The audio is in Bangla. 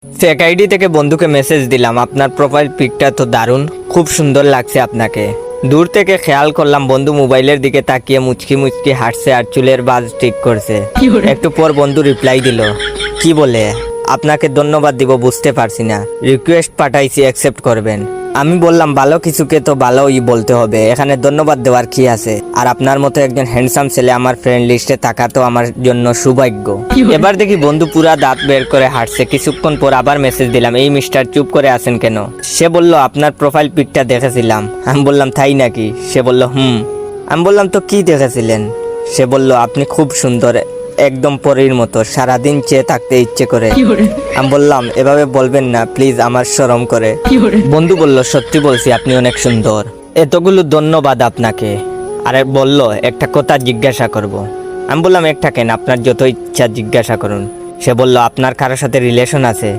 ফেক আইডি থেকে বন্ধুকে মেসেজ দিলাম, আপনার প্রোফাইল পিকটা তো দারুণ, খুব সুন্দর লাগছে আপনাকে। দূর থেকে খেয়াল করলাম বন্ধু মোবাইলের দিকে তাকিয়ে মুচকি মুচকি হাঁটছে আর চুলের বাজ ঠিক করছে। একটু পর বন্ধু রিপ্লাই দিল, কি বলে আপনাকে ধন্যবাদ দিব বুঝতে পারছি না, রিকোয়েস্ট পাঠাইছি অ্যাকসেপ্ট করবেন। আমি বললাম ভালো কিছুকে তো ভালোই বলতে হবে, এখানে ধন্যবাদ দেওয়ার কি আছে, আর আপনার মতো একজন হ্যান্ডসাম ছেলে আমার ফ্রেন্ড লিস্টে থাকা তো আমার জন্য সৌভাগ্য। এবার দেখি বন্ধু পুরা দাঁত বের করে হাঁটছে। কিছুক্ষণ পর আবার মেসেজ দিলাম, এই মিস্টার চুপ করে আছেন কেন? সে বলল আপনার প্রোফাইল পিকটা দেখেছিলাম। আমি বললাম তাই নাকি? সে বলল আমি বললাম তো কি দেখেছিলেন? সে বলল আপনি খুব সুন্দর, একদম পরীর মতো, সারাদিন চেয়ে থাকতে ইচ্ছে করে। আমি বললাম এভাবে বলবেন না প্লিজ, আমার শরম করে। বন্ধু বলল সত্যি বলছি আপনি অনেক সুন্দর। এতগুলো ধন্যবাদ আপনাকে। আরে বলল একটা কথা জিজ্ঞাসা করব। আমি বললাম একটা কেন, আপনার যত ইচ্ছা জিজ্ঞাসা করুন। সে বলল আপনার কারোর সাথে রিলেশন আছে?